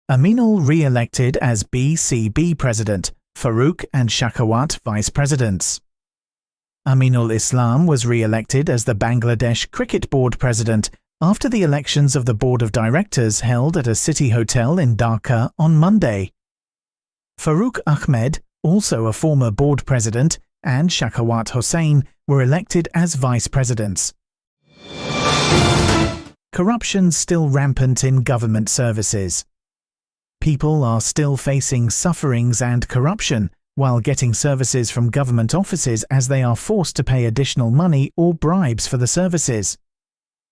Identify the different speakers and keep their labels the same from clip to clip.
Speaker 1: Aminul re-elected as BCB president, Farooq and Shekhawat vice presidents. Aminul Islam was re-elected as the Bangladesh Cricket Board president after the elections of the board of directors held at a city hotel in Dhaka on Monday. Farooq Ahmed, also a former board president, and Shekhawat Hossain were elected as vice presidents. Corruption still rampant in government services. People are still facing sufferings and corruption while getting services from government offices as they are forced to pay additional money or bribes for the services.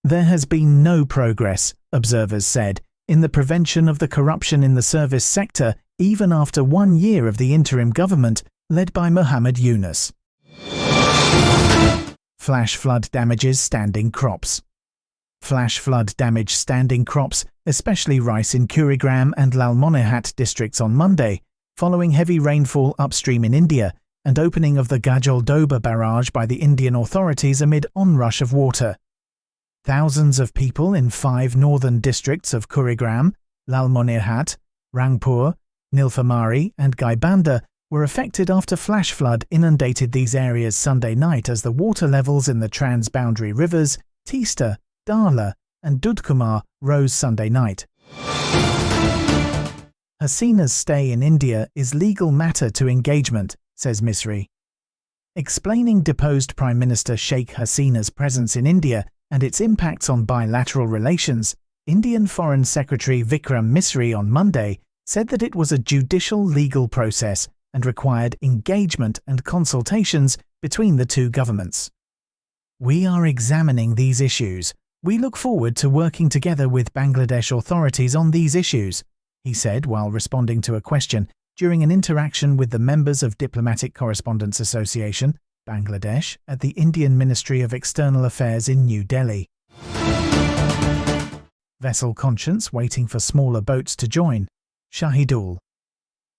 Speaker 1: There has been no progress, observers said, in the prevention of the corruption in the service sector even after 1 year of the interim government led by Muhammad Yunus. Flash flood damages standing crops. Flash flood damaged standing crops, especially rice in Kurigram and Lalmonirhat districts on Monday, following heavy rainfall upstream in India and opening of the Gajol Doba barrage by the Indian authorities amid onrush of water. Thousands of people in 5 northern districts of Kurigram, Lalmonirhat, Rangpur, Nilphamari and Gaibanda were affected after flash flood inundated these areas Sunday night as the water levels in the trans-boundary rivers Teesta, Dala and Dudhkumar rose Sunday night. Hasina's stay in India is legal matter to engagement, says Misri. Explaining deposed Prime Minister Sheikh Hasina's presence in India and its impacts on bilateral relations, Indian Foreign Secretary Vikram Misri on Monday said that it was a judicial legal process and required engagement and consultations between the two governments. "We are examining these issues. We look forward to working together with Bangladesh authorities on these issues," he said while responding to a question during an interaction with the members of Diplomatic Correspondents Association, Bangladesh, at the Indian Ministry of External Affairs in New Delhi. Vessel conscience waiting for smaller boats to join. Shahidul.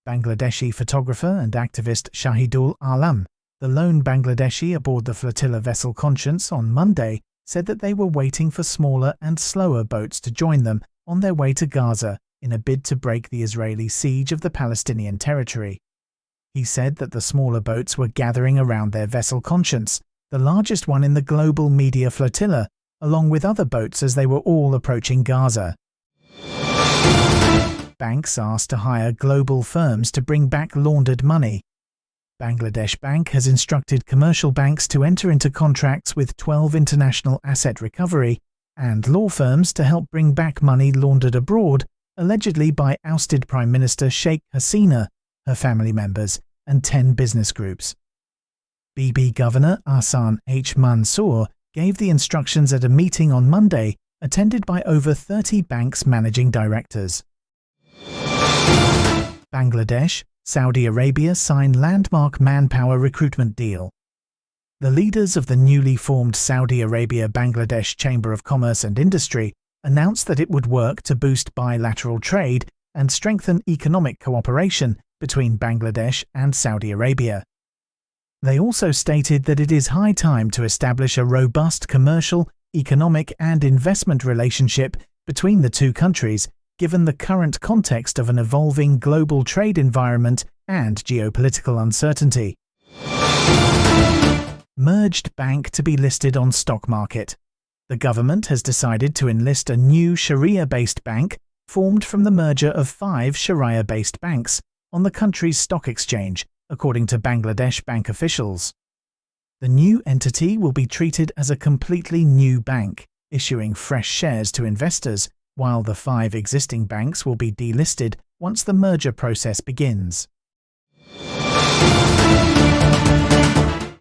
Speaker 1: Bangladeshi photographer and activist Shahidul Alam, the lone Bangladeshi aboard the flotilla vessel Conscience on Monday, said that they were waiting for smaller and slower boats to join them on their way to Gaza in a bid to break the Israeli siege of the Palestinian territory. He said that the smaller boats were gathering around their vessel Conscience, the largest one in the global media flotilla, along with other boats as they were all approaching Gaza. Banks asked to hire global firms to bring back laundered money. Bangladesh Bank has instructed commercial banks to enter into contracts with 12 international asset recovery and law firms to help bring back money laundered abroad, allegedly by ousted Prime Minister Sheikh Hasina, her family members, and 10 business groups. BB Governor Ahsan H. Mansour gave the instructions at a meeting on Monday, attended by over 30 banks' managing directors. Bangladesh, Saudi Arabia sign landmark Manpower recruitment deal. The leaders of the newly formed Saudi Arabia-Bangladesh Chamber of Commerce and Industry announced that it would work to boost bilateral trade and strengthen economic cooperation between Bangladesh and Saudi Arabia. They also stated that it is high time to establish a robust commercial, economic and investment relationship between the two countries given the current context of an evolving global trade environment and geopolitical uncertainty. Merged bank to be listed on stock market. The government has decided to enlist a new Sharia-based bank formed from the merger of 5 Sharia-based banks on the country's stock exchange, according to Bangladesh bank officials. The new entity will be treated as a completely new bank, issuing fresh shares to investors, while the 5 existing banks will be delisted once the merger process begins.